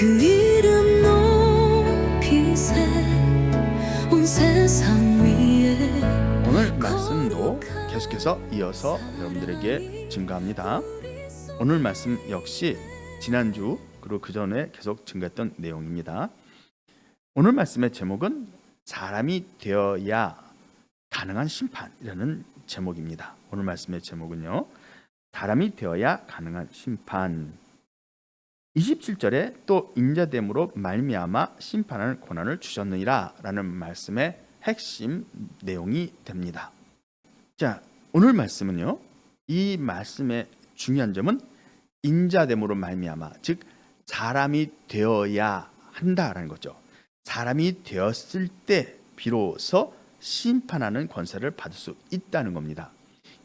그 이름 높이세 온 세상 위에. 오늘 말씀도 계속해서 이어서 여러분들에게 증거합니다. 오늘 말씀 역시 지난주 그리고 그 전에 계속 증거했던 내용입니다. 오늘 말씀의 제목은 사람이 되어야 가능한 심판이라는 제목입니다. 오늘 말씀의 제목은요, 사람이 되어야 가능한 심판. 27절에 또 인자됨으로 말미암아 심판하는 권한을 주셨느니라 라는 말씀의 핵심 내용이 됩니다. 자, 오늘 말씀은요, 이 말씀의 중요한 점은 인자됨으로 말미암아, 즉 사람이 되어야 한다라는 거죠. 사람이 되었을 때 비로소 심판하는 권세를 받을 수 있다는 겁니다.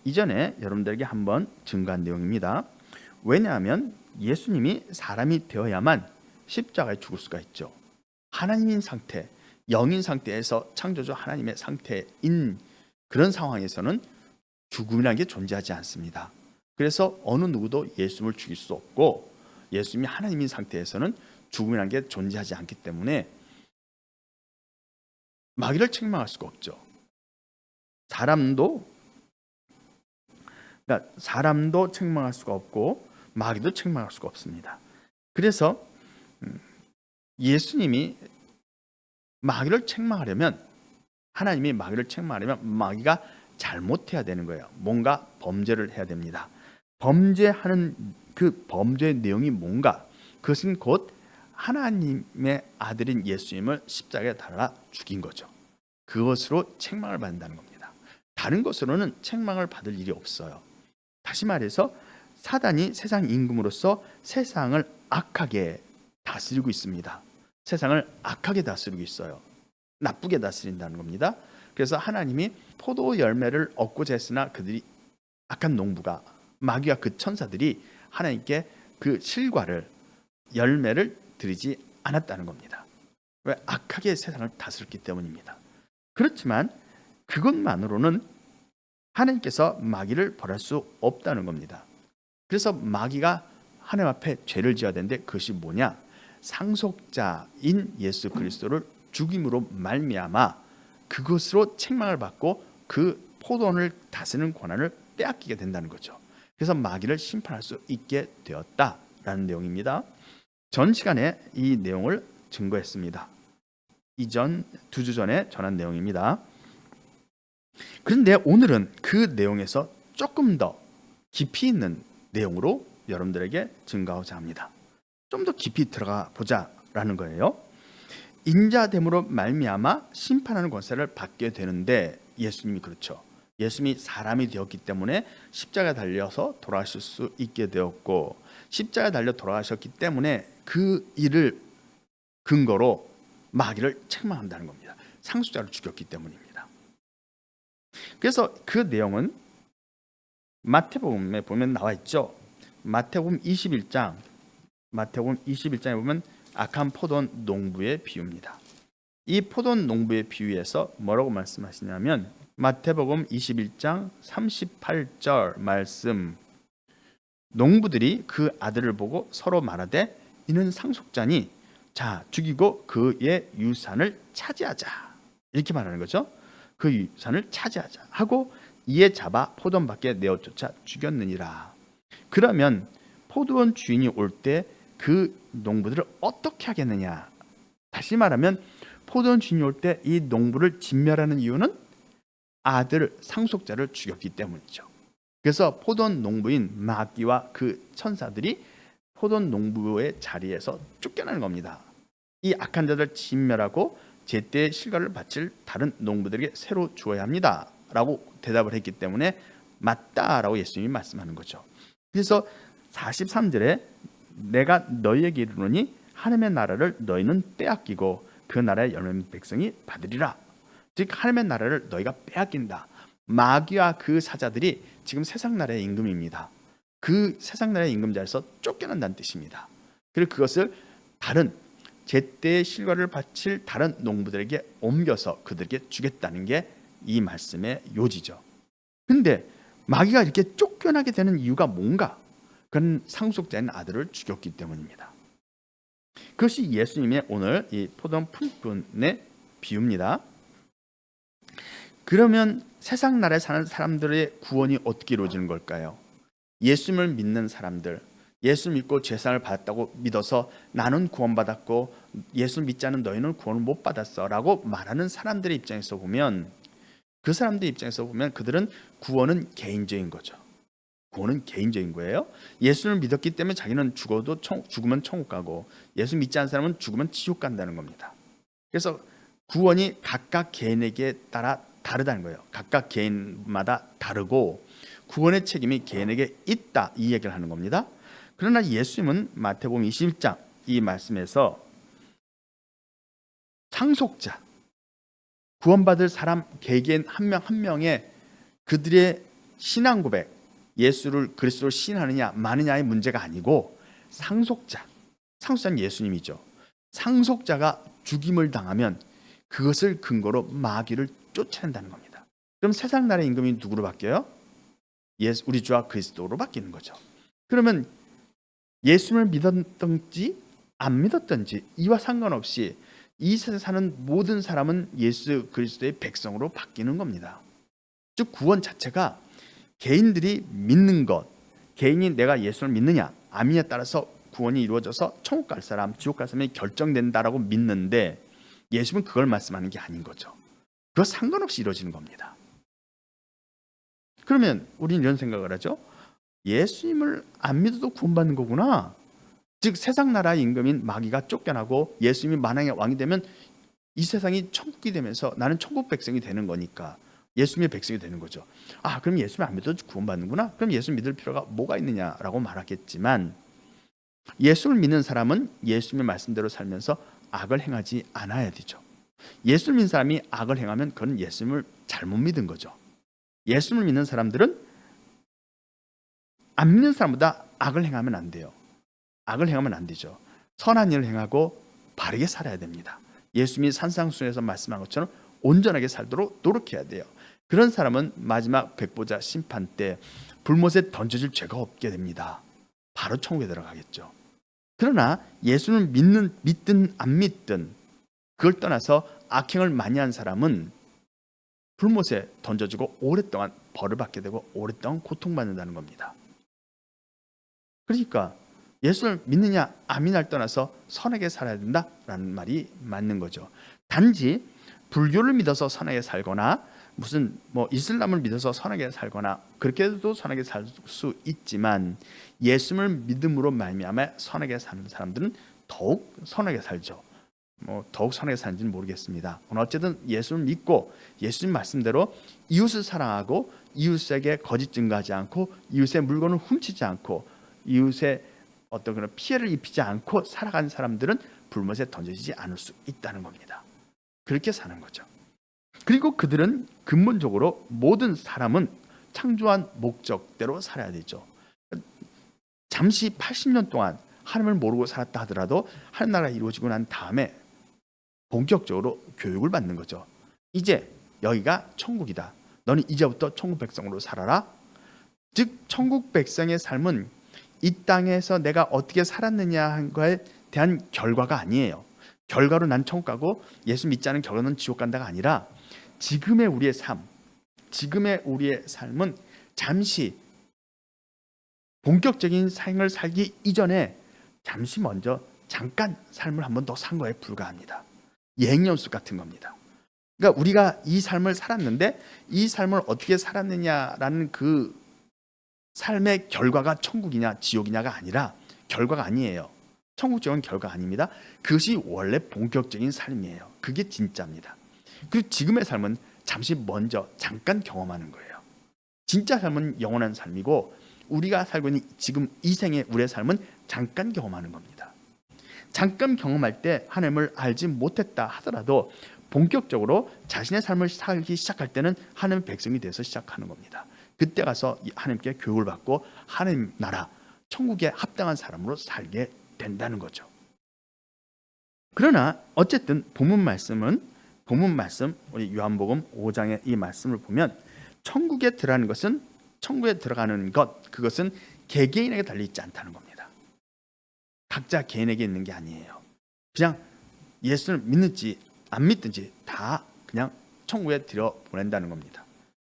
이전에 여러분들에게 한번 증거한 내용입니다. 왜냐하면 예수님이 사람이 되어야만 십자가에 죽을 수가 있죠. 하나님인 상태, 영인 상태에서 창조주 하나님의 상태인 그런 상황에서는 죽음이라는 게 존재하지 않습니다. 그래서 어느 누구도 예수님을 죽일 수 없고, 예수님이 하나님인 상태에서는 죽음이라는 게 존재하지 않기 때문에 마귀를 책망할 수가 없죠. 사람도 책망할 수가 없고 마귀도 책망할 수가 없습니다. 그래서 예수님이 마귀를 책망하려면, 하나님이 마귀를 책망하려면 마귀가 잘못해야 되는 거예요. 뭔가 범죄를 해야 됩니다. 범죄하는 그 범죄의 내용이 뭔가? 그것은 곧 하나님의 아들인 예수님을 십자가에 달아 죽인 거죠. 그것으로 책망을 받는다는 겁니다. 다른 것으로는 책망을 받을 일이 없어요. 다시 말해서 사단이 세상 임금으로서 세상을 악하게 다스리고 있습니다. 세상을 악하게 다스리고 있어요. 나쁘게 다스린다는 겁니다. 그래서 하나님이 포도 열매를 얻고자 했으나 그들이 악한 농부가, 마귀와 그 천사들이 하나님께 그 실과를, 열매를 드리지 않았다는 겁니다. 왜? 악하게 세상을 다스렸기 때문입니다. 그렇지만 그것만으로는 하나님께서 마귀를 벌할 수 없다는 겁니다. 그래서 마귀가 하나님 앞에 죄를 지어야 되는데, 그것이 뭐냐? 상속자인 예수 그리스도를 죽임으로 말미암아 그것으로 책망을 받고 그 포도원을 다스리는 권한을 빼앗기게 된다는 거죠. 그래서 마귀를 심판할 수 있게 되었다라는 내용입니다. 전 시간에 이 내용을 증거했습니다. 이전 2주 전에 전한 내용입니다. 그런데 오늘은 그 내용에서 조금 더 깊이 있는 내용으로 여러분들에게 증거하고자 합니다. 좀 더 깊이 들어가 보자라는 거예요. 인자됨으로 말미암아 심판하는 권세를 받게 되는데, 예수님이 그렇죠. 예수님이 사람이 되었기 때문에 십자가에 달려서 돌아가실 수 있게 되었고, 십자가에 달려 돌아가셨기 때문에 그 일을 근거로 마귀를 책망한다는 겁니다. 상속자를 죽였기 때문입니다. 그래서 그 내용은 마태복음에 보면 나와 있죠. 마태복음 21장에 보면 악한 포도원 농부의 비유입니다. 이 포도원 농부의 비유에서 뭐라고 말씀하시냐면, 마태복음 21장 38절 말씀, 농부들이 그 아들을 보고 서로 말하되 이는 상속자니 자 죽이고 그의 유산을 차지하자, 이렇게 말하는 거죠. 그 유산을 차지하자 하고 이에 잡아 포도원 밖에 내어 쫓아 죽였느니라. 그러면 포도원 주인이 올 때 그 농부들을 어떻게 하겠느냐? 다시 말하면 포도원 주인이 올 때 이 농부를 진멸하는 이유는 아들 상속자를 죽였기 때문이죠. 그래서 포도원 농부인 마귀와 그 천사들이 포도원 농부의 자리에서 쫓겨나는 겁니다. 이 악한 자들 진멸하고 제때의 실과를 바칠 다른 농부들에게 새로 주어야 합니다 라고 대답을 했기 때문에 맞다라고 예수님이 말씀하는 거죠. 그래서 43절에 내가 너희에게 이르노니 하나님의 나라를 너희는 빼앗기고 그 나라의 열매는 백성이 받으리라. 즉 하나님의 나라를 너희가 빼앗긴다. 마귀와 그 사자들이 지금 세상 나라의 임금입니다. 그 세상 나라의 임금자에서 쫓겨난다는 뜻입니다. 그리고 그것을 다른 제때의 실과를 바칠 다른 농부들에게 옮겨서 그들에게 주겠다는 게 이 말씀의 요지죠. 근데 마귀가 이렇게 쫓겨나게 되는 이유가 뭔가? 그건 상속자인 아들을 죽였기 때문입니다. 그것이 예수님의 오늘 이 포도원 품꾼의 비유입니다. 그러면 세상 나라에 사는 사람들의 구원이 어떻게 이루어지는 걸까요? 예수님을 믿는 사람들, 예수 믿고 죄사함을 받았다고 믿어서 나는 구원받았고 예수 믿지 않은 너희는 구원을 못 받았어 라고 말하는 사람들의 입장에서 보면, 그 사람들의 입장에서 보면 그들은 구원은 개인적인 거죠. 구원은 개인적인 거예요. 예수를 믿었기 때문에 자기는 죽으면 천국 가고, 예수 믿지 않은 사람은 죽으면 지옥 간다는 겁니다. 그래서 구원이 각각 개인에게 따라 다르다는 거예요. 각각 개인마다 다르고 구원의 책임이 개인에게 있다, 이 얘기를 하는 겁니다. 그러나 예수님은 마태복음 21장 이 말씀에서 상속자, 구원받을 사람 개개인 한 명 한 명의 그들의 신앙 고백, 예수를 그리스도로 신하느냐 마느냐의 문제가 아니고 상속자는 예수님이죠. 상속자가 죽임을 당하면 그것을 근거로 마귀를 쫓아낸다는 겁니다. 그럼 세상 나라의 임금이 누구로 바뀌어요? 우리 주와 그리스도로 바뀌는 거죠. 그러면 예수를 믿었든지 안 믿었든지 이와 상관없이 이 세상에 사는 모든 사람은 예수 그리스도의 백성으로 바뀌는 겁니다. 즉 구원 자체가 개인들이 믿는 것, 개인이 내가 예수를 믿느냐 안 믿느냐에 따라서 구원이 이루어져서 천국 갈 사람, 지옥 갈 사람이 결정된다라고 믿는데, 예수는 그걸 말씀하는 게 아닌 거죠. 그거 상관없이 이루어지는 겁니다. 그러면 우리는 이런 생각을 하죠. 예수님을 안 믿어도 구원받는 거구나. 즉 세상 나라의 임금인 마귀가 쫓겨나고 예수님이 만왕의 왕이 되면 이 세상이 천국이 되면서 나는 천국 백성이 되는 거니까 예수님의 백성이 되는 거죠. 아, 그럼 예수님 안 믿어도 구원받는구나. 그럼 예수 믿을 필요가 뭐가 있느냐라고 말하겠지만, 예수를 믿는 사람은 예수님의 말씀대로 살면서 악을 행하지 않아야 되죠. 예수를 믿는 사람이 악을 행하면 그건 예수님을 잘못 믿은 거죠. 예수를 믿는 사람들은 안 믿는 사람보다 악을 행하면 안 돼요. 악을 행하면 안 되죠. 선한 일을 행하고 바르게 살아야 됩니다. 예수님이 산상수훈에서 말씀한 것처럼 온전하게 살도록 노력해야 돼요. 그런 사람은 마지막 백보자 심판 때 불못에 던져질 죄가 없게 됩니다. 바로 천국에 들어가겠죠. 그러나 예수를 믿든 안 믿든 그걸 떠나서 악행을 많이 한 사람은 불못에 던져지고 오랫동안 벌을 받게 되고 오랫동안 고통받는다는 겁니다. 그러니까 예수를 믿느냐 안 믿느냐를 떠나서 선하게 살아야 된다라는 말이 맞는 거죠. 단지 불교를 믿어서 선하게 살거나 무슨 이슬람을 믿어서 선하게 살거나 그렇게 해도 선하게 살 수 있지만, 예수를 믿음으로 말미암아 선하게 사는 사람들은 더욱 선하게 살죠. 더욱 선하게 사는지는 모르겠습니다. 어쨌든 예수를 믿고 예수님 말씀대로 이웃을 사랑하고 이웃에게 거짓 증거하지 않고 이웃의 물건을 훔치지 않고 이웃의 어떤 그런 피해를 입히지 않고 살아가는 사람들은 불못에 던져지지 않을 수 있다는 겁니다. 그렇게 사는 거죠. 그리고 그들은 근본적으로 모든 사람은 창조한 목적대로 살아야 되죠. 잠시 80년 동안 하나님을 모르고 살았다 하더라도 하나님 나라가 이루어지고 난 다음에 본격적으로 교육을 받는 거죠. 이제 여기가 천국이다. 너는 이제부터 천국 백성으로 살아라. 즉 천국 백성의 삶은 이 땅에서 내가 어떻게 살았느냐 거에 대한 결과가 아니에요. 결과로 난 천국 가고 예수 믿지 않은 결과는 지옥 간다가 아니라 지금의 우리의 삶은 잠시 본격적인 삶을 살기 이전에 잠깐 삶을 한 번 더 산 거에 불과합니다. 예행연습 같은 겁니다. 그러니까 우리가 이 삶을 살았는데 이 삶을 어떻게 살았느냐라는 그 삶의 결과가 천국이냐 지옥이냐가 아니라, 결과가 아니에요. 천국 지옥은 결과 아닙니다. 그것이 원래 본격적인 삶이에요. 그게 진짜입니다. 그리고 지금의 삶은 잠깐 경험하는 거예요. 진짜 삶은 영원한 삶이고 우리가 살고 있는 지금 이 생의 우리의 삶은 잠깐 경험하는 겁니다. 잠깐 경험할 때 하나님을 알지 못했다 하더라도 본격적으로 자신의 삶을 살기 시작할 때는 하나님의 백성이 돼서 시작하는 겁니다. 그때 가서 하나님께 교육을 받고 하나님 나라 천국에 합당한 사람으로 살게 된다는 거죠. 그러나 어쨌든 본문 말씀 우리 요한복음 5장의 이 말씀을 보면 천국에 들어가는 것 그것은 개개인에게 달려 있지 않다는 겁니다. 각자 개인에게 있는 게 아니에요. 그냥 예수를 믿는지 안 믿든지 다 그냥 천국에 들여 보낸다는 겁니다.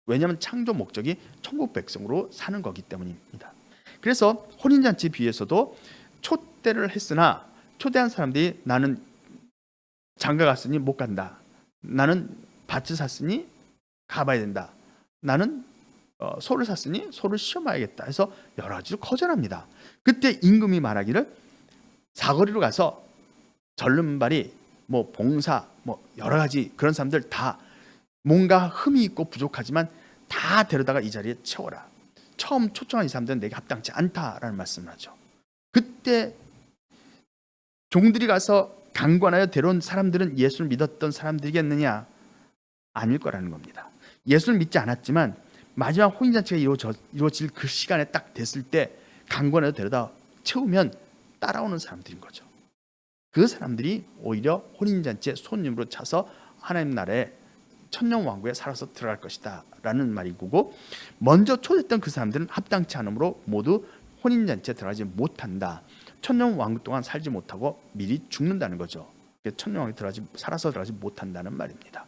왜냐하면 창조 목적이 천국 백성으로 사는 거기 때문입니다. 그래서 혼인잔치 비유에서도 초대를 했으나 초대한 사람들이 나는 장가 갔으니 못 간다, 나는 밭을 샀으니 가봐야 된다, 나는 소를 샀으니 소를 시험해야겠다 해서 여러 가지로 거절합니다. 그때 임금이 말하기를 사거리로 가서 절름발이 뭐 봉사 뭐 여러 가지 그런 사람들 다 뭔가 흠이 있고 부족하지만 다 데려다가 이 자리에 채워라. 처음 초청한 이 사람들은 내게 합당치 않다라는 말씀을 하죠. 그때 종들이 가서 강권하여 데려온 사람들은 예수를 믿었던 사람들이겠느냐? 아닐 거라는 겁니다. 예수를 믿지 않았지만 마지막 혼인잔치가 이루어질 그 시간에 딱 됐을 때 강권하여 데려다 채우면 따라오는 사람들인 거죠. 그 사람들이 오히려 혼인잔치의 손님으로 차서 하나님 나라에 천년왕국에 살아서 들어갈 것이다 라는 말이고, 먼저 초대했던 그 사람들은 합당치 않으므로 모두 혼인잔치에 들어가지 못한다. 천년왕국 동안 살지 못하고 미리 죽는다는 거죠. 천년왕국에 살아서 들어가지 못한다는 말입니다.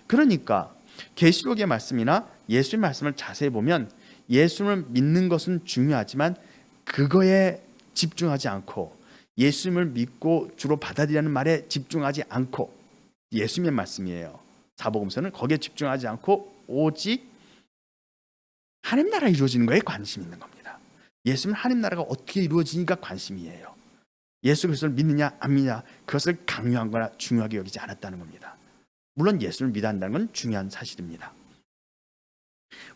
그러니까 계시록의 말씀이나 예수의 말씀을 자세히 보면 예수를 믿는 것은 중요하지만 그거에 집중하지 않고 예수님을 믿고 주로 받아들이는 말에 집중하지 않고, 예수님의 말씀이에요. 사복음서는 거기에 집중하지 않고 오직 하나님 나라가 이루어지는 거에 관심이 있는 겁니다. 예수는 하나님 나라가 어떻게 이루어지니까 관심이에요. 예수 그리스도를 믿느냐 안 믿느냐 그것을 강요한 거나 중요하게 여기지 않았다는 겁니다. 물론 예수를 믿어야 한다는 건 중요한 사실입니다.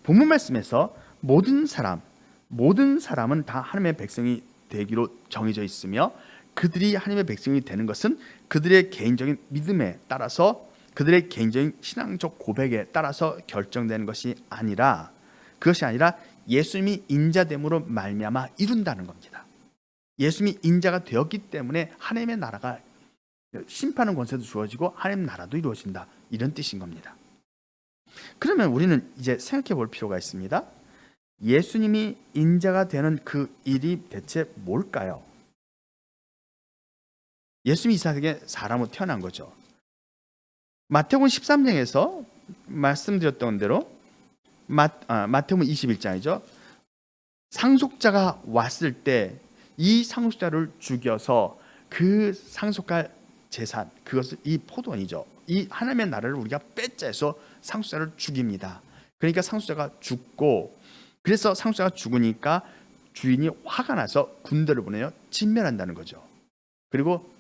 본문 말씀에서 모든 사람은 다 하나님의 백성이 되기로 정해져 있으며 그들이 하나님의 백성이 되는 것은 그들의 개인적인 믿음에 따라서, 그들의 개인적인 신앙적 고백에 따라서 결정되는 것이 아니라, 그것이 아니라 예수님이 인자됨으로 말미암아 이룬다는 겁니다. 예수님이 인자가 되었기 때문에 하나님의 나라가 심판의 권세도 주어지고 하나님 나라도 이루어진다, 이런 뜻인 겁니다. 그러면 우리는 이제 생각해 볼 필요가 있습니다. 예수님이 인자가 되는 그 일이 대체 뭘까요? 예수님이 이 세상에 사람으로 태어난 거죠. 마태복음 13장에서 말씀드렸던 대로 마태복음 21장이죠. 상속자가 왔을 때 이 상속자를 죽여서 그 상속할 재산, 그것을 이 포도원이죠. 이 하나님의 나라를 우리가 뺏자 해서 상속자를 죽입니다. 그러니까 상속자가 죽고, 그래서 상속자가 죽으니까 주인이 화가 나서 군대를 보내요. 진멸한다는 거죠. 그리고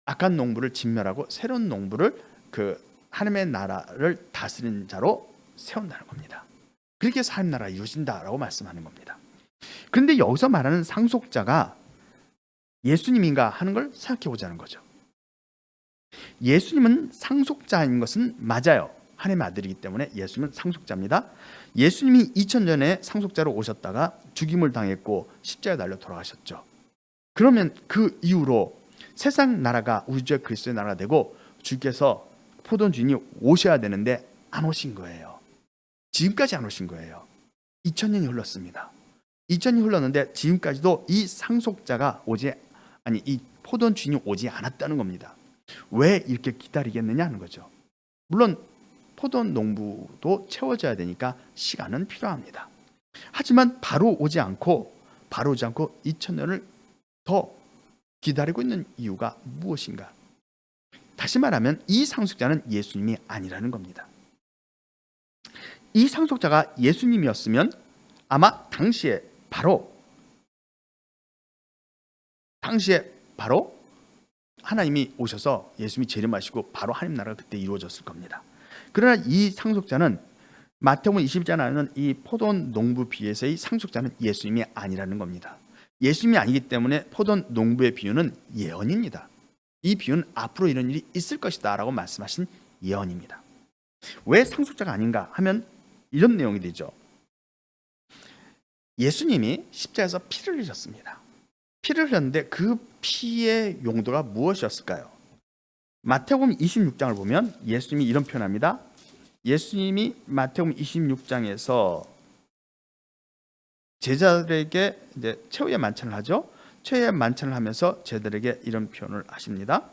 악한 농부를 진멸하고 새로운 농부를 그 하나님의 나라를 다스리는 자로 세운다는 겁니다. 그렇게 해서 하나님 나라가 이루어진다라고 말씀하는 겁니다. 그런데 여기서 말하는 상속자가 예수님인가 하는 걸 생각해 보자는 거죠. 예수님은 상속자인 것은 맞아요. 하나님의 아들이기 때문에 예수님은 상속자입니다. 예수님이 2000년에 상속자로 오셨다가 죽임을 당했고 십자가에 달려 돌아가셨죠. 그러면 그 이후로 세상 나라가 우주의 그리스도의 나라가 되고 주께서 포도원 주인이 오셔야 되는데 안 오신 거예요. 지금까지 안 오신 거예요. 2000년이 흘렀습니다. 2000년이 흘렀는데 지금까지도 이 상속자가 이 포도원 주인이 오지 않았다는 겁니다. 왜 이렇게 기다리겠느냐 하는 거죠. 물론 포도원 농부도 채워져야 되니까 시간은 필요합니다. 하지만 바로 오지 않고 2000년을 더 기다리고 있는 이유가 무엇인가? 다시 말하면 이 상속자는 예수님이 아니라는 겁니다. 이 상속자가 예수님이었으면 아마 당시에 바로 하나님이 오셔서 예수님이 재림하시고 바로 하나님 나라가 그때 이루어졌을 겁니다. 그러나 이 상속자는 마태복음 20장에 나오는 이 포도원 농부 비유에서의 상속자는 예수님이 아니라는 겁니다. 예수님이 아니기 때문에 포도원 농부의 비유는 예언입니다. 이 비유는 앞으로 이런 일이 있을 것이다 라고 말씀하신 예언입니다. 왜 상속자가 아닌가 하면 이런 내용이 되죠. 예수님이 십자가에서 피를 흘렸습니다. 피를 흘렸는데 그 피의 용도가 무엇이었을까요? 마태복음 26장을 보면 예수님이 이런 표현합니다. 예수님이 마태복음 26장에서 제자들에게 이제 최후의 만찬을 하죠. 최후의 만찬을 하면서 제자들에게 이런 표현을 하십니다.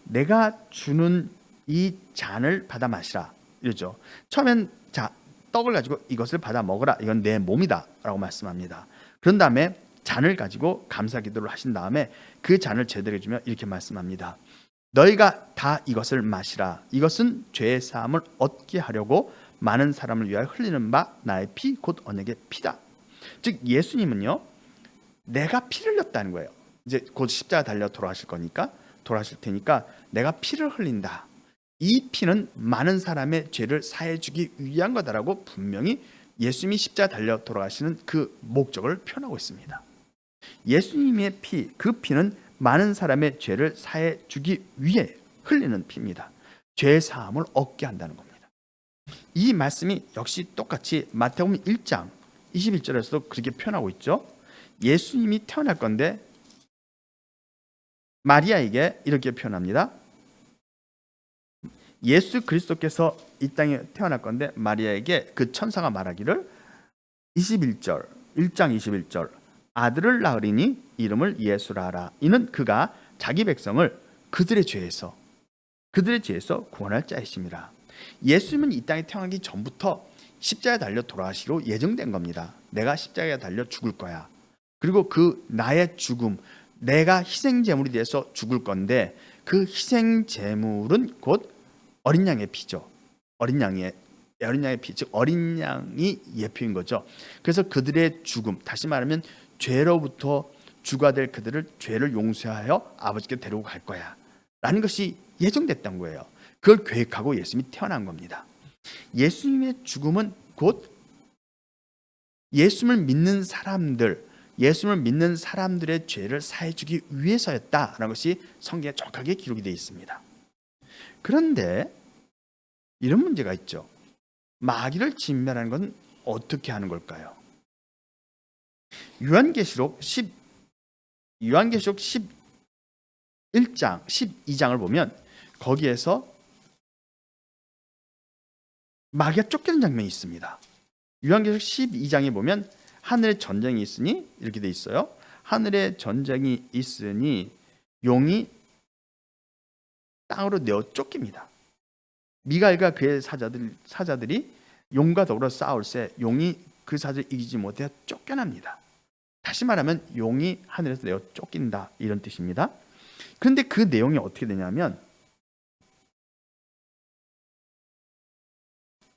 내가 주는 이 잔을 받아 마시라 이러죠. 처음엔 자 떡을 가지고 이것을 받아 먹으라, 이건 내 몸이다 라고 말씀합니다. 그런 다음에 잔을 가지고 감사 기도를 하신 다음에 그 잔을 제대로 주며 이렇게 말씀합니다. 너희가 다 이것을 마시라. 이것은 죄의 사함을 얻게 하려고 많은 사람을 위하여 흘리는 바 나의 피 곧 언약의 피다. 즉 예수님은요, 내가 피를 흘렸다는 거예요. 이제 곧 십자가 달려 돌아가실 거니까, 돌아가실 테니까 내가 피를 흘린다. 이 피는 많은 사람의 죄를 사해 주기 위한 거다라고 분명히 예수님이 십자가 달려 돌아가시는 그 목적을 표현하고 있습니다. 예수님의 피, 그 피는 많은 사람의 죄를 사해 주기 위해 흘리는 피입니다. 죄 사함을 얻게 한다는 겁니다. 이 말씀이 역시 똑같이 마태복음 1장 21절에서도 그렇게 표현하고 있죠. 예수님이 태어날 건데 마리아에게 이렇게 표현합니다. 예수 그리스도께서 이 땅에 태어날 건데 마리아에게 그 천사가 말하기를 21절 1장 21절 아들을 낳으리니 이름을 예수라 하라. 이는 그가 자기 백성을 그들의 죄에서 구원할 자이심이라. 예수님은 이 땅에 태어나기 전부터 십자가에 달려 돌아가시기로 예정된 겁니다. 내가 십자가에 달려 죽을 거야. 그리고 그 나의 죽음, 내가 희생제물이 돼서 죽을 건데 그 희생제물은 곧 어린 양의 피죠. 어린 양의 피, 즉 어린 양이 예표인 거죠. 그래서 그들의 죽음, 다시 말하면 죄로부터 주가 될 그들을 죄를 용서하여 아버지께 데리고 갈 거야 라는 것이 예정됐던 거예요. 그걸 계획하고 예수님이 태어난 겁니다. 예수님의 죽음은 곧 예수님을 믿는 사람들의 죄를 사해주기 위해서였다라는 것이 성경에 정확하게 기록이 되어 있습니다. 그런데 이런 문제가 있죠. 마귀를 진멸하는 건 어떻게 하는 걸까요? 요한계시록 11장 12장을 보면 거기에서 마귀가 쫓기는 장면이 있습니다. 요한계시록 12장에 보면 하늘에 전쟁이 있으니 이렇게 돼 있어요. 하늘에 전쟁이 있으니 용이 땅으로 내어 쫓깁니다. 미가엘과 그의 사자들이 용과 더불어 싸울새 용이 그 사자를 이기지 못해 쫓겨납니다. 다시 말하면 용이 하늘에서 내어 쫓긴다 이런 뜻입니다. 그런데 그 내용이 어떻게 되냐면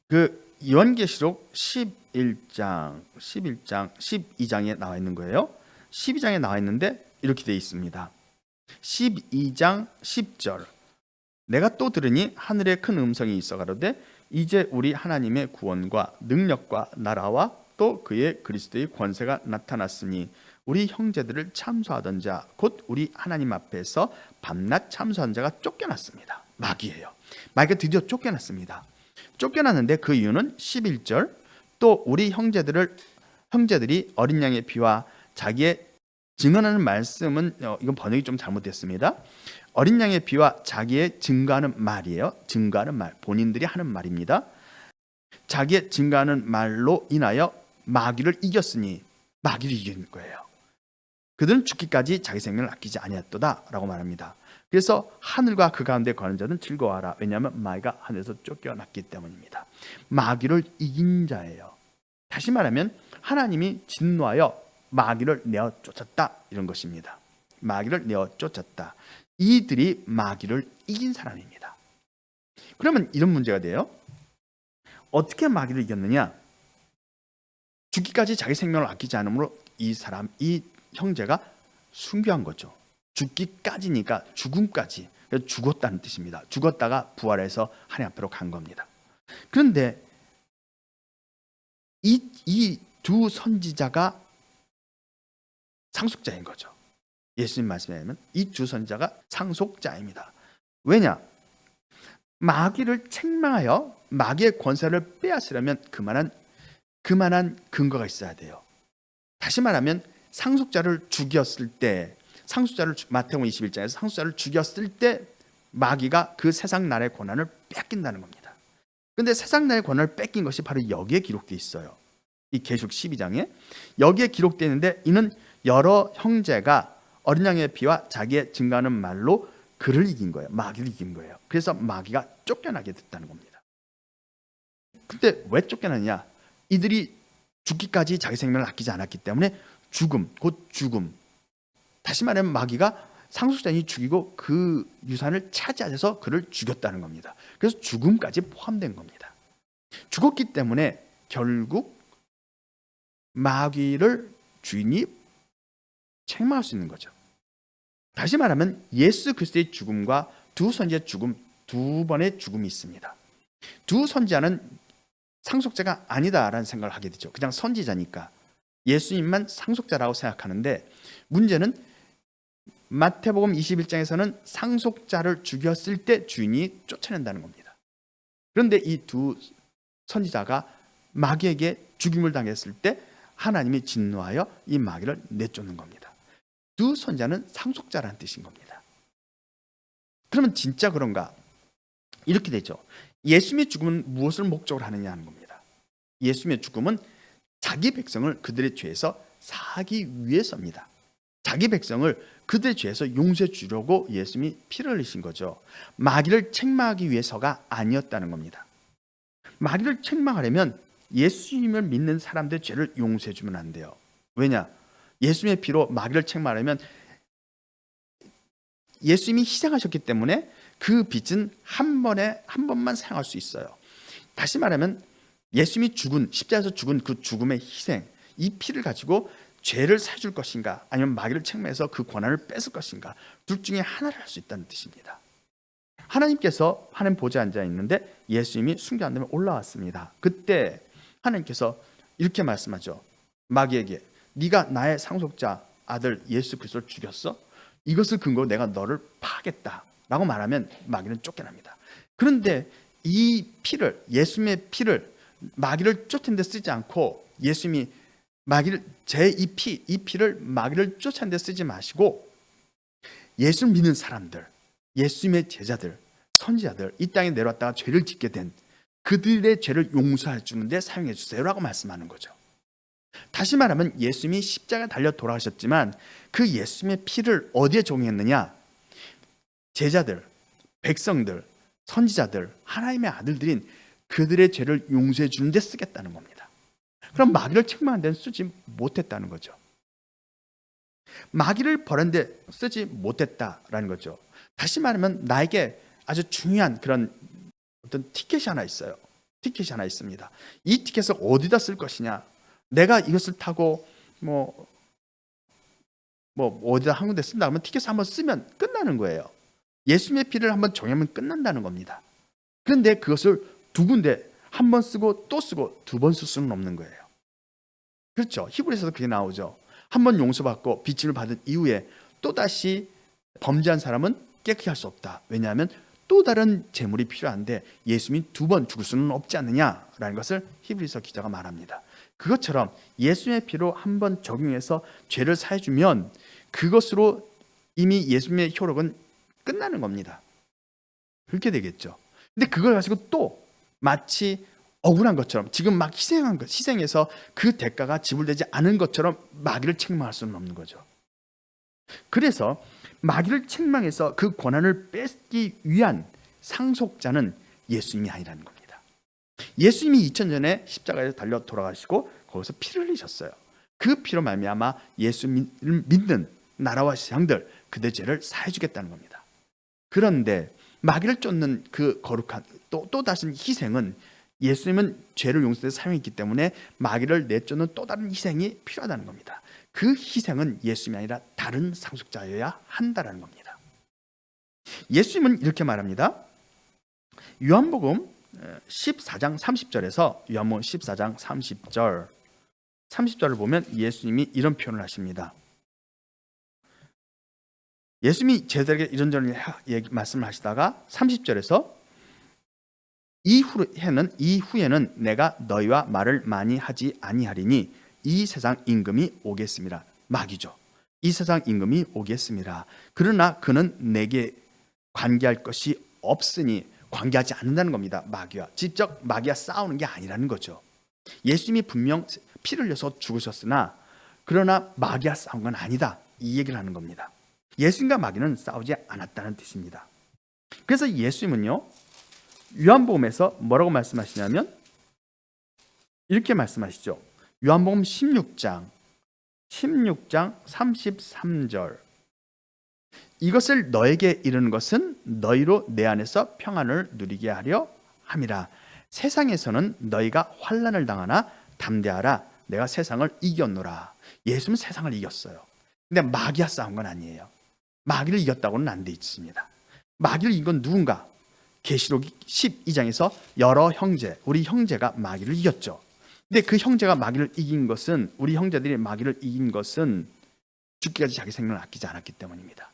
그 요한계시록 11장 12장에 나와 있는 거예요. 12장에 나와 있는데 이렇게 되어 있습니다. 12장 10절 내가 또 들으니 하늘에 큰 음성이 있어 가로되 이제 우리 하나님의 구원과 능력과 나라와 또 그의 그리스도의 권세가 나타났으니 우리 형제들을 참소하던 자 곧 우리 하나님 앞에서 밤낮 참소한 자가 쫓겨났습니다. 마귀예요. 마귀가 드디어 쫓겨났습니다. 쫓겨났는데 그 이유는 11절 또 우리 형제들이 어린 양의 피와 자기의 증언하는 말씀은 이건 번역이 좀 잘못됐습니다. 어린 양의 피와 자기의 증거하는 말이에요. 증거하는 말, 본인들이 하는 말입니다. 자기의 증거하는 말로 인하여 마귀를 이겼으니 마귀를 이긴 거예요. 그들은 죽기까지 자기 생명을 아끼지 아니했도다 라고 말합니다. 그래서 하늘과 그 가운데 거하는 자는 즐거워하라. 왜냐하면 마귀가 하늘에서 쫓겨났기 때문입니다. 마귀를 이긴 자예요. 다시 말하면 하나님이 진노하여 마귀를 내어 쫓았다 이런 것입니다. 마귀를 내어 쫓았다. 이들이 마귀를 이긴 사람입니다. 그러면 이런 문제가 돼요. 어떻게 마귀를 이겼느냐? 죽기까지 자기 생명을 아끼지 않으므로 이 형제가 순교한 거죠. 죽기까지니까 죽음까지, 죽었다는 뜻입니다. 죽었다가 부활해서 하나님 앞으로 간 겁니다. 그런데 이 두 선지자가 상속자인 거죠. 예수님 말씀에 의하면 이 두 선지자가 상속자입니다. 왜냐? 마귀를 책망하여 마귀의 권세를 빼앗으려면 그만한 근거가 있어야 돼요. 다시 말하면 상속자를 죽였을 때, 마태복음 21장에서 상속자를 죽였을 때 마귀가 그 세상 나라의 권한을 뺏긴다는 겁니다. 그런데 세상 나라의 권한을 뺏긴 것이 바로 여기에 기록되어 있어요. 이 계시록 12장에 여기에 기록되어 있는데 이는 여러 형제가 어린 양의 피와 자기의 증거하는 말로 그를 이긴 거예요. 마귀를 이긴 거예요. 그래서 마귀가 쫓겨나게 됐다는 겁니다. 근데 왜 쫓겨났냐? 이들이 죽기까지 자기 생명을 아끼지 않았기 때문에 죽음, 곧 죽음. 다시 말하면 마귀가 상속자인이 죽이고 그 유산을 차지해서 그를 죽였다는 겁니다. 그래서 죽음까지 포함된 겁니다. 죽었기 때문에 결국 마귀를 주인이 책망할 수 있는 거죠. 다시 말하면 예수 그리스도의 죽음과 두 선지자의 죽음, 두 번의 죽음이 있습니다. 두 선지자는 상속자가 아니다라는 생각을 하게 되죠. 그냥 선지자니까 예수님만 상속자라고 생각하는데, 문제는 마태복음 21장에서는 상속자를 죽였을 때 주인이 쫓아낸다는 겁니다. 그런데 이 두 선지자가 마귀에게 죽임을 당했을 때 하나님이 진노하여 이 마귀를 내쫓는 겁니다. 두 선지자는 상속자라는 뜻인 겁니다. 그러면 진짜 그런가? 이렇게 되죠. 예수님의 죽음은 무엇을 목적으로 하느냐 하는 겁니다. 예수님의 죽음은 자기 백성을 그들의 죄에서 사하기 위해서입니다. 자기 백성을 그들의 죄에서 용서해 주려고 예수님이 피를 흘리신 거죠. 마귀를 책망하기 위해서가 아니었다는 겁니다. 마귀를 책망하려면 예수님을 믿는 사람들의 죄를 용서해 주면 안 돼요. 왜냐? 예수님의 피로 마귀를 책망하려면 예수님이 희생하셨기 때문에 그 빚은 한 번만 사용할 수 있어요. 다시 말하면 예수님이 십자가에서 죽은 그 죽음의 희생, 이 피를 가지고 죄를 사줄 것인가, 아니면 마귀를 책망해서 그 권한을 뺏을 것인가, 둘 중에 하나를 할 수 있다는 뜻입니다. 하나님께서 하나님 보좌에 앉아 있는데 예수님이 순교한 다음에 올라왔습니다. 그때 하나님께서 이렇게 말씀하죠. 마귀에게, 네가 나의 상속자 아들 예수 그리스도를 죽였어? 이것을 근거로 내가 너를 파하겠다 라고 말하면 마귀는 쫓겨납니다. 그런데 이 피를, 예수님의 피를 마귀를 쫓는 데 쓰지 않고, 예수님이 마귀를, 이 피를 마귀를 쫓는 데 쓰지 마시고 예수를 믿는 사람들, 예수님의 제자들, 선지자들, 이 땅에 내려왔다가 죄를 짓게 된 그들의 죄를 용서해 주는데 사용해 주세요라고 말씀하는 거죠. 다시 말하면 예수님이 십자가에 달려 돌아가셨지만 그 예수님의 피를 어디에 적용했느냐? 제자들, 백성들, 선지자들, 하나님의 아들들인 그들의 죄를 용서해 주는 데 쓰겠다는 겁니다. 그럼 마귀를 책망하는 데는 쓰지 못했다는 거죠. 마귀를 벌하는 데 쓰지 못했다라는 거죠. 다시 말하면 나에게 아주 중요한 그런 어떤 티켓이 하나 있어요. 티켓이 하나 있습니다. 이 티켓을 어디다 쓸 것이냐? 내가 이것을 타고 뭐 어디다 한 군데 쓴다 그러면 티켓을 한번 쓰면 끝나는 거예요. 예수님의 피를 한번 정하면 끝난다는 겁니다. 그런데 그것을 두 군데 한 번 쓰고 또 쓰고 두 번 쓸 수는 없는 거예요. 그렇죠. 히브리서도 그게 나오죠. 한 번 용서받고 빚짐을 받은 이후에 또다시 범죄한 사람은 깨끗이 할 수 없다. 왜냐하면 또 다른 재물이 필요한데 예수님이 두 번 죽을 수는 없지 않느냐라는 것을 히브리서 기자가 말합니다. 그것처럼 예수님의 피로 한 번 적용해서 죄를 사해주면 그것으로 이미 예수님의 효력은 끝나는 겁니다. 그렇게 되겠죠. 근데 그걸 가지고 또 마치 억울한 것처럼, 지금 막 희생해서 그 대가가 지불되지 않은 것처럼 마귀를 책망할 수는 없는 거죠. 그래서 마귀를 책망해서 그 권한을 뺏기 위한 상속자는 예수님이 아니라는 겁니다. 예수님이 2000년 십자가에서 달려 돌아가시고 거기서 피를 흘리셨어요. 그 피로 말미암아 예수님을 믿는 나라와 세상들, 그들의 죄를 사해주겠다는 겁니다. 그런데 마귀를 쫓는 그 거룩한 또 다른 희생은, 예수님은 죄를 용서해 사용했기 때문에 마귀를 내쫓는 또 다른 희생이 필요하다는 겁니다. 그 희생은 예수님이 아니라 다른 상속자여야 한다는 겁니다. 예수님은 이렇게 말합니다. 요한복음 14장 30절에서 요한복음 14장 30절을 보면 예수님이 이런 표현을 하십니다. 예수님이 제자들에게 이런저런 말씀을 하시다가 30절에서 이후에는 내가 너희와 말을 많이 하지 아니하리니 이 세상 임금이 오겠습니다. 마귀죠. 이 세상 임금이 오겠습니다. 그러나 그는 내게 관계할 것이 없으니, 관계하지 않는다는 겁니다. 마귀와 직접 마귀와 싸우는 게 아니라는 거죠. 예수님이 분명 피를 흘려서 죽으셨으나 그러나 마귀와 싸운 건 아니다, 이 얘기를 하는 겁니다. 예수님과 마귀는 싸우지 않았다는 뜻입니다. 그래서 예수님은요, 요한복음에서 뭐라고 말씀하시냐면 이렇게 말씀하시죠. 요한복음 16장 33절, 이것을 너에게 이르는 것은 너희로 내 안에서 평안을 누리게 하려 함이라. 세상에서는 너희가 환난을 당하나 담대하라. 내가 세상을 이겼노라. 예수는 세상을 이겼어요. 근데 마귀와 싸운 건 아니에요. 마귀를 이겼다고는 안 돼 있습니다. 마귀를 이긴 건 누군가? 계시록 12장에서 여러 형제, 우리 형제가 마귀를 이겼죠. 근데 그 형제가 마귀를 이긴 것은, 우리 형제들이 마귀를 이긴 것은 죽기까지 자기 생명을 아끼지 않았기 때문입니다.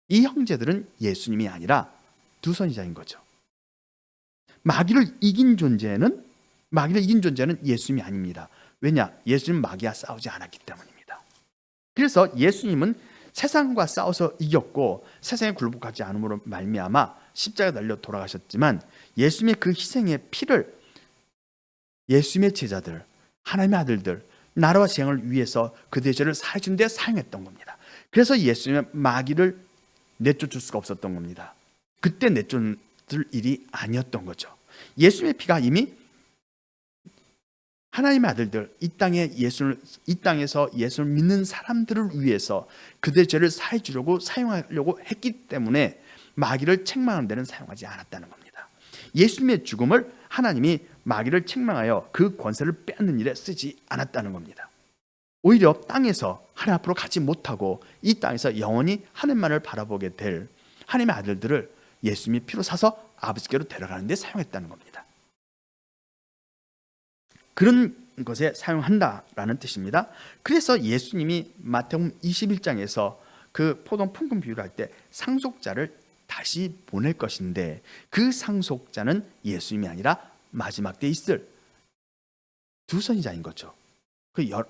이 형제들은 예수님이 아니라 두 선지자인 거죠. 마귀를 이긴 존재는 예수님이 아닙니다. 왜냐? 예수님은 마귀와 싸우지 않았기 때문입니다. 그래서 예수님은 세상과 싸워서 이겼고 세상에 굴복하지 않음으로 말미암아 십자가에 달려 돌아가셨지만, 예수님의 그 희생의 피를 예수님의 제자들, 하나님의 아들들, 나라와 재앙을 위해서 그들의 죄를 사해준 데 사용했던 겁니다. 그래서 예수님은 마귀를 내쫓을 수가 없었던 겁니다. 그때 내쫓을 일이 아니었던 거죠. 예수님의 피가 이미 하나님의 아들들, 이 땅에서 예수를 믿는 사람들을 위해서 그들의 죄를 사해 주려고 사용하려고 했기 때문에 마귀를 책망하는 데는 사용하지 않았다는 겁니다. 예수님의 죽음을 하나님이 마귀를 책망하여 그 권세를 빼앗는 일에 쓰지 않았다는 겁니다. 오히려 땅에서 하나님 앞으로 가지 못하고 이 땅에서 영원히 하나님만을 바라보게 될 하나님의 아들들을 예수님이 피로 사서 아버지께로 데려가는 데 사용했다는 겁니다. 그런 것에 사용한다라는 뜻입니다. 그래서 예수님이 마태복음 21장에서 그 포도 풍금 비유를 할 때 상속자를 다시 보낼 것인데, 그 상속자는 예수님이 아니라 마지막 때 있을 두 선지자인 거죠.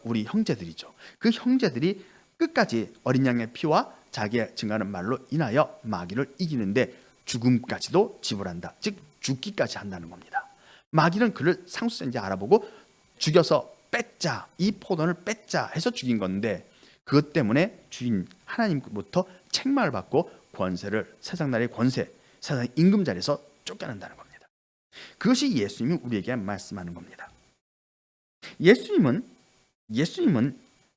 우리 형제들이죠. 그 형제들이 끝까지 어린 양의 피와 자기의 증거하는 말로 인하여 마귀를 이기는데 죽음까지도 지불한다. 즉 죽기까지 한다는 겁니다. 마귀는 그를 상속자인지 알아보고 죽여서 뺏자, 이 포도를 뺏자 해서 죽인 건데, 그것 때문에 주인 하나님부터 책망을 받고 권세를, 세상 나라의 권세, 세상 임금 자리에서 쫓겨난다는 겁니다. 그것이 예수님이 우리에게 말씀하는 겁니다. 예수님은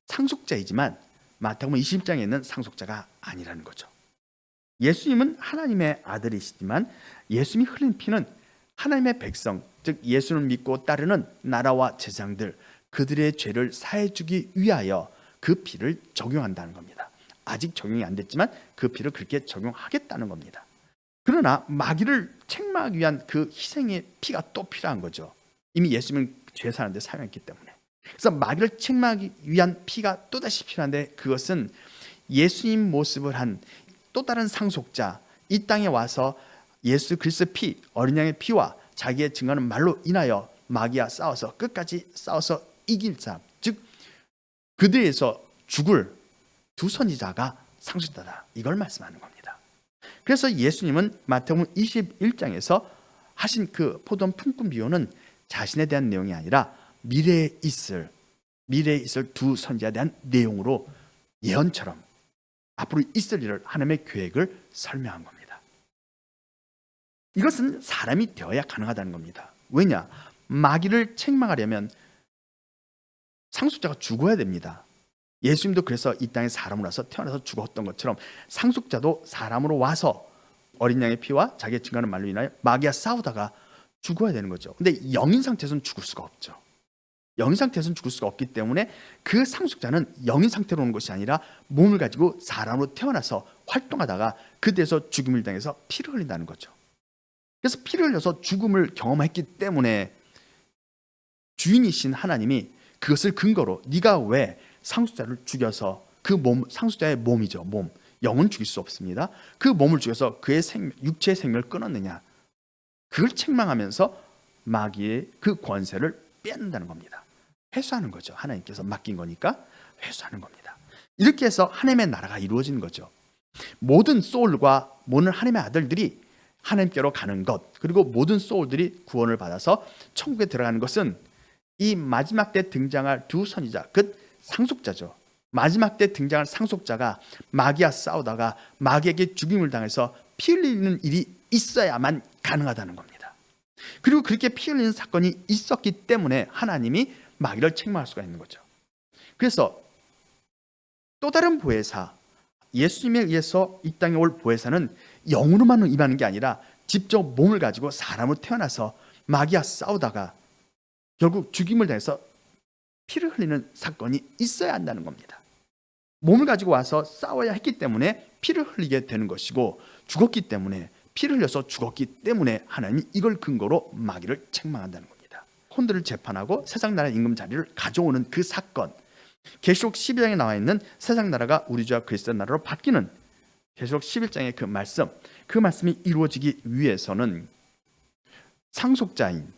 상속자이지만 마태복음 20장에 있는 상속자가 아니라는 거죠. 예수님은 하나님의 아들이시지만 예수님이 흘린 피는 하나님의 백성, 즉 예수를 믿고 따르는 나라와 제사장들, 그들의 죄를 사해주기 위하여 그 피를 적용한다는 겁니다. 아직 적용이 안 됐지만 그 피를 그렇게 적용하겠다는 겁니다. 그러나 마귀를 책망하기 위한 그 희생의 피가 또 필요한 거죠. 이미 예수님은 죄 사는데 사용했기 때문에. 그래서 마귀를 책망하기 위한 피가 또다시 필요한데, 그것은 예수님 모습을 한 또 다른 상속자, 이 땅에 와서 예수 그리스도의 피, 어린 양의 피와 자기의 증거하는 말로 인하여 마귀와 싸워서 끝까지 싸워서 이길 사람, 즉 그들에서 죽을 두 선지자가 상속자다, 이걸 말씀하는 겁니다. 그래서 예수님은 마태복음 21장에서 하신 그 포도 품꾼 비유는 자신에 대한 내용이 아니라 미래에 있을 두 선지자에 대한 내용으로 예언처럼 앞으로 있을 일을, 하나님의 계획을 설명한 겁니다. 이것은 사람이 되어야 가능하다는 겁니다. 왜냐? 마귀를 책망하려면 상속자가 죽어야 됩니다. 예수님도 그래서 이 땅에 사람으로 와서 태어나서 죽었던 것처럼 상속자도 사람으로 와서 어린 양의 피와 자기의 증거하는 말로 인하여 마귀와 싸우다가 죽어야 되는 거죠. 근데 영인 상태에서는 죽을 수가 없죠. 영인 상태에서는 죽을 수가 없기 때문에 그 상속자는 영인 상태로 오는 것이 아니라 몸을 가지고 사람으로 태어나서 활동하다가 그때에서 죽음을 당해서 피를 흘린다는 거죠. 그래서 피를 흘려서 죽음을 경험했기 때문에 주인이신 하나님이 그것을 근거로 네가 왜 상속자를 죽여서 그 몸, 상속자의 몸이죠, 몸, 영은 죽일 수 없습니다. 그 몸을 죽여서 그의 육체의 생명을 끊었느냐, 그걸 책망하면서 마귀의 그 권세를 빼앗는다는 겁니다. 회수하는 거죠. 하나님께서 맡긴 거니까 회수하는 겁니다. 이렇게 해서 하나님의 나라가 이루어지는 거죠. 모든 소울과 모든 하나님의 아들들이 하나님께로 가는 것, 그리고 모든 소울들이 구원을 받아서 천국에 들어가는 것은 이 마지막 때 등장할 두 선지자, 그 상속자죠. 마지막 때 등장할 상속자가 마귀와 싸우다가 마귀에게 죽임을 당해서 피 흘리는 일이 있어야만 가능하다는 겁니다. 그리고 그렇게 피 흘리는 사건이 있었기 때문에 하나님이 마귀를 책망할 수가 있는 거죠. 그래서 또 다른 보혜사, 예수님에 의해서 이 땅에 올 보혜사는 영으로만 임하는 게 아니라 직접 몸을 가지고 사람으로 태어나서 마귀와 싸우다가 결국 죽임을 당해서 피를 흘리는 사건이 있어야 한다는 겁니다. 몸을 가지고 와서 싸워야 했기 때문에 피를 흘리게 되는 것이고, 죽었기 때문에, 피를 흘려서 죽었기 때문에 하나님이 이걸 근거로 마귀를 책망한다는 겁니다. 혼들을 재판하고 세상 나라 임금 자리를 가져오는 그 사건, 계시록 12장에 나와 있는 세상 나라가 우리 주와 그리스도의 나라로 바뀌는 계시록 11장의 그 말씀이 이루어지기 위해서는 상속자인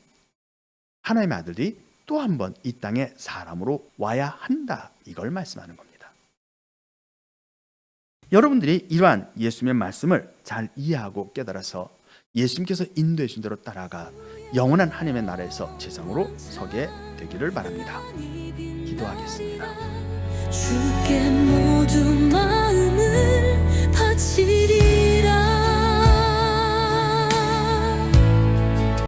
하나님의 아들이 또 한 번 이 땅에 사람으로 와야 한다, 이걸 말씀하는 겁니다. 여러분들이 이러한 예수님의 말씀을 잘 이해하고 깨달아서 예수님께서 인도해 주신 대로 따라가 영원한 하나님의 나라에서 제상으로 서게 되기를 바랍니다. 기도하겠습니다. 주께